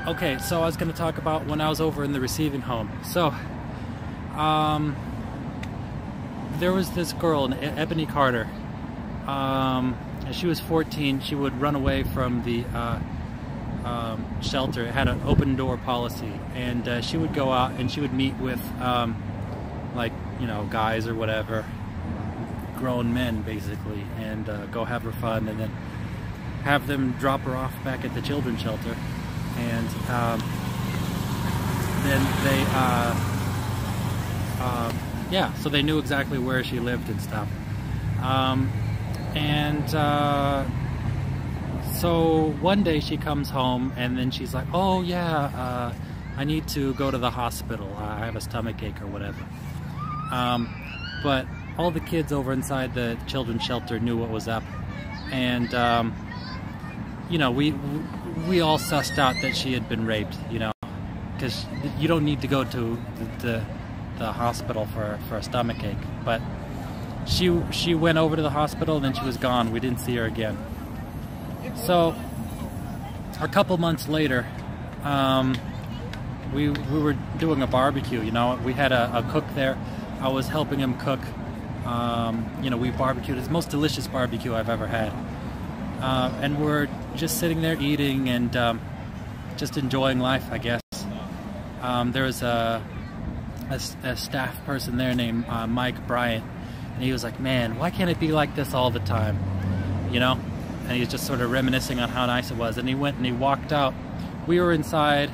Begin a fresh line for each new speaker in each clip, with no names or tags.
Okay, so I was going to talk about when I was over in the receiving home. So, there was this girl, Ebony Carter. She was 14. She would run away from the shelter. It had an open door policy, and she would go out and she would meet with, like, you know, guys or whatever, grown men basically, and go have her fun, and then have them drop her off back at the children's shelter. And then they, yeah, so they knew exactly where she lived and stuff. So one day she comes home, and then she's like, oh yeah, I need to go to the hospital. I have a stomach ache or whatever. But all the kids over inside the children's shelter knew what was up. And, you know, we all sussed out that she had been raped, you know, because you don't need to go to the hospital for a stomach ache. But she went over to the hospital, and then she was gone. We didn't see her again. So a couple months later, we were doing a barbecue. You know, we had a cook there. I was helping him cook. You know, we barbecued. It's the most delicious barbecue I've ever had. And we're just sitting there eating and just enjoying life, I guess. There was a staff person there named Mike Bryant, and he was like, man, why can't it be like this all the time, you know? And he was just sort of reminiscing on how nice it was, and he went and he walked out. We were inside,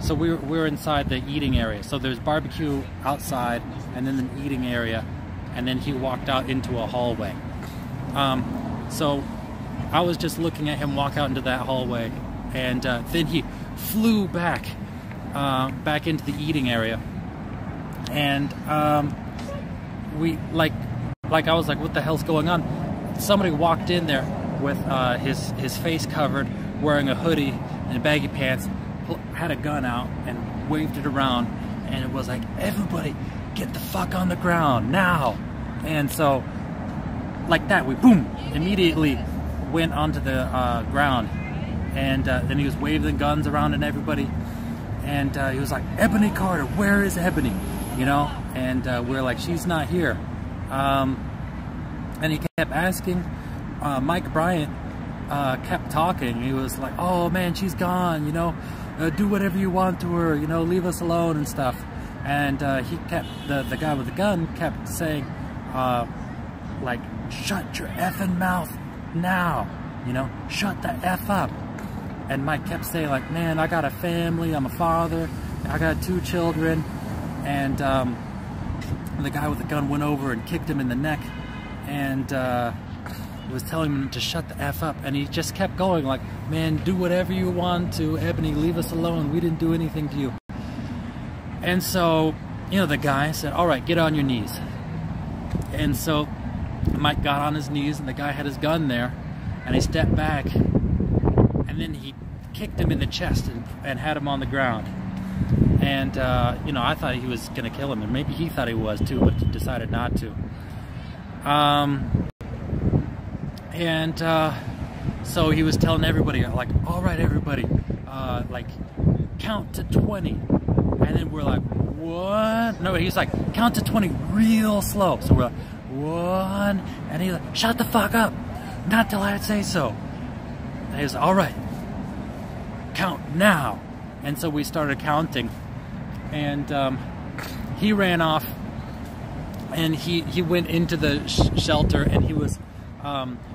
so we were inside the eating area, so there's barbecue outside and then the eating area, and then he walked out into a hallway. So I was just looking at him walk out into that hallway, and then he flew back into the eating area, and we like I was like, what the hell's going on? Somebody walked in there with his face covered, wearing a hoodie and baggy pants, had a gun out and waved it around, and it was like, everybody get the fuck on the ground now. And so like that, we boom immediately went onto the ground, and then he was waving guns around and everybody, and he was like, Ebony Carter, where is Ebony, you know? And we're like, she's not here. And he kept asking. Mike Bryant kept talking. He was like, oh man, she's gone, you know, do whatever you want to her, you know, leave us alone and stuff. And he kept, the guy with the gun kept saying, like, shut your effing mouth now, you know, shut the F up. And Mike kept saying, like, man, I got a family, I'm a father, I got 2 children. And the guy with the gun went over and kicked him in the neck, and was telling him to shut the F up. And he just kept going, like, man, do whatever you want to, Ebony, leave us alone, we didn't do anything to you. And so, you know, the guy said, all right, get on your knees. And so Mike got on his knees, and the guy had his gun there, and he stepped back, and then he kicked him in the chest and had him on the ground. And you know, I thought he was gonna kill him, and maybe he thought he was too, but decided not to. So he was telling everybody, like, all right, everybody, like, count to 20. And then we're like, what? No, he's like, count to 20 real slow. So we're like, 1, and he's like, shut the fuck up, not till I say so. And he's like, all right, count now. And so we started counting, and he ran off, and he went into the shelter, and he was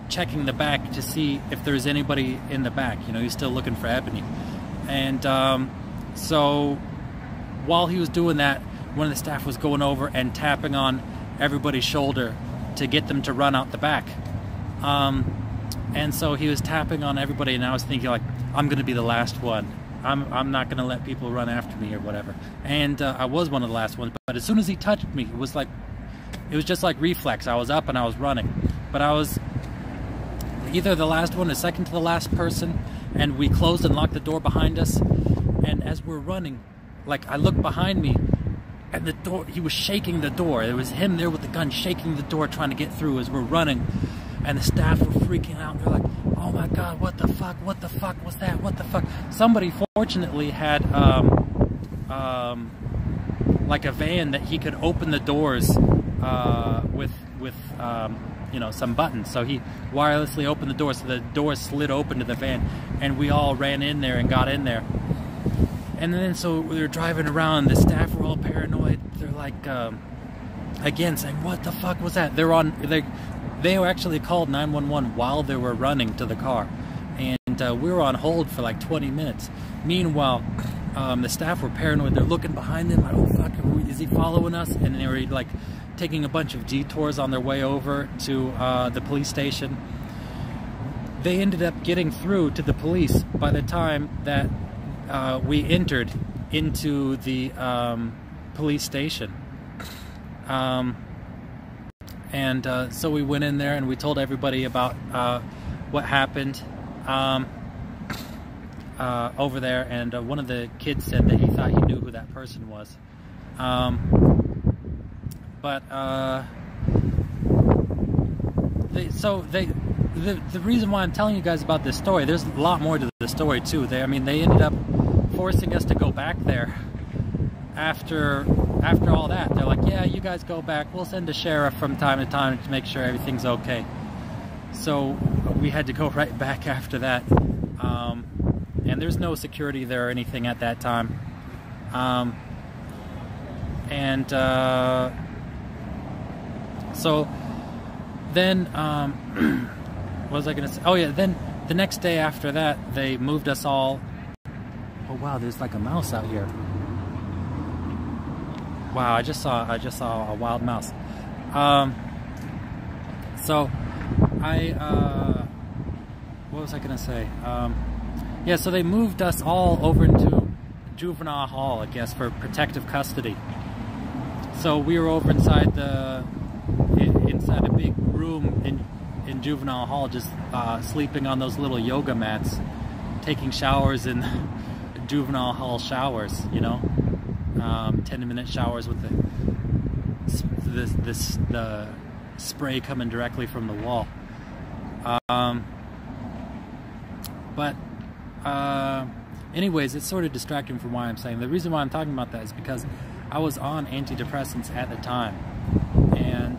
checking the back to see if there's anybody in the back. You know, he's still looking for Ebony. And so while he was doing that, one of the staff was going over and tapping on everybody's shoulder to get them to run out the back. And so he was tapping on everybody, and I was thinking, like, I'm gonna be the last one. I'm not gonna let people run after me or whatever. And I was one of the last ones, but as soon as he touched me, it was just like reflex. I was up and I was running, but I was either the last one or second to the last person, and we closed and locked the door behind us. And as we're running, like, I looked behind me, and the door, he was shaking the door. It was him there with the gun shaking the door, trying to get through as we're running. And the staff were freaking out. They're like, oh my God, God, what the fuck? What the fuck was that? What the fuck? Somebody fortunately had like a van that he could open the doors with you know, some buttons. So he wirelessly opened the door, so the door slid open to the van, and we all ran in there and got in there. And then so we were driving around, the staff were all paranoid. They're like, again, saying, what the fuck was that? They were actually called 911 while they were running to the car. And we were on hold for like 20 minutes. Meanwhile, the staff were paranoid. They're looking behind them, like, oh fuck, is he following us? And they were like taking a bunch of detours on their way over to the police station. They ended up getting through to the police by the time that we entered into the police station. So we went in there and we told everybody about what happened over there, and one of the kids said that he thought he knew who that person was. The reason why I'm telling you guys about this story, there's a lot more to the story too. I mean, they ended up forcing us to go back there after all that. They're like, yeah, you guys go back. We'll send a sheriff from time to time to make sure everything's okay. So we had to go right back after that. And there's no security there or anything at that time. So then, what was I going to say? Oh yeah, then the next day after that, they moved us all. Oh wow, there's like a mouse out here. Wow, I just saw a wild mouse. What was I gonna say? Yeah, so they moved us all over into juvenile hall, I guess, for protective custody. So we were over inside a big room in juvenile hall, just sleeping on those little yoga mats, taking showers in juvenile hall showers, you know, 10-minute showers with the spray coming directly from the wall. Anyways, it's sort of distracting from why I'm saying. The reason why I'm talking about that is because I was on antidepressants at the time, and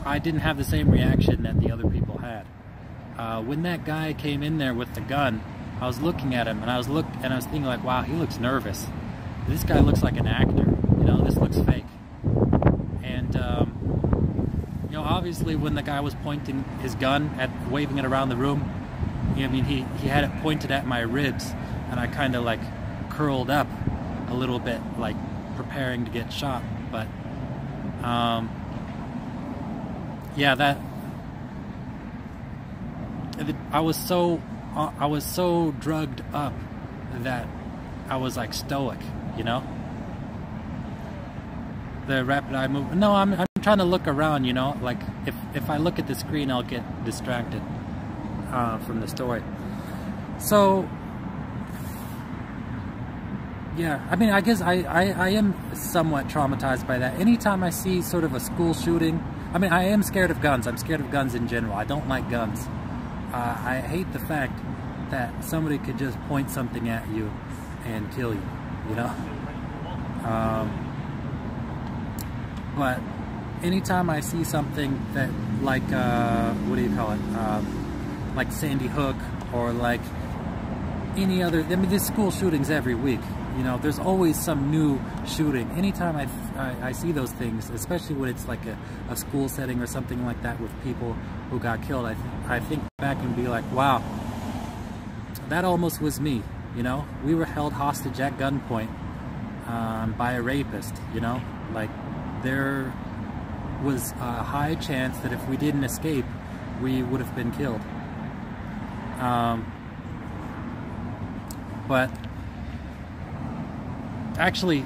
I didn't have the same reaction that the other people had. When that guy came in there with the gun, I was looking at him, and I was thinking like, wow, he looks nervous. This guy looks like an actor. You know, this looks fake. And you know, obviously, when the guy was pointing his gun waving it around the room, I mean, he had it pointed at my ribs, and I kind of like curled up a little bit, like preparing to get shot. But yeah, I was so drugged up that I was like stoic, you know. The rapid eye movement. No, I'm trying to look around, you know. Like if I look at the screen, I'll get distracted from the story. So yeah, I mean, I guess I am somewhat traumatized by that. Anytime I see sort of a school shooting, I mean, I am scared of guns. I'm scared of guns in general. I don't like guns. I hate the fact that somebody could just point something at you and kill you, you know? But anytime I see something that, like, what do you call it? Like Sandy Hook, or like any other, I mean, there's school shootings every week. You know, there's always some new shooting. Anytime I see those things, especially when it's like a school setting or something like that with people who got killed, I think back and be like, wow, that almost was me, you know? We were held hostage at gunpoint by a rapist, you know? Like, there was a high chance that if we didn't escape, we would have been killed. But actually,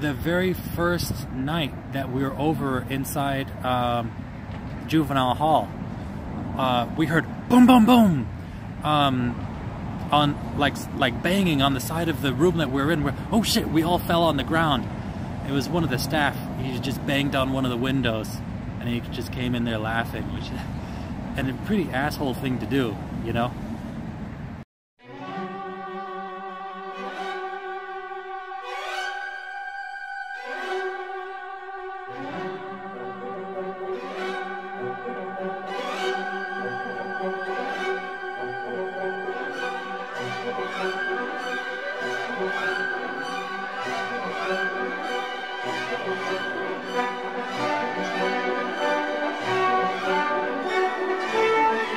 the very first night that we were over inside juvenile hall, we heard boom, boom, boom, on like banging on the side of the room that we were in. Oh shit! We all fell on the ground. It was one of the staff. He just banged on one of the windows, and he just came in there laughing, and a pretty asshole thing to do, you know.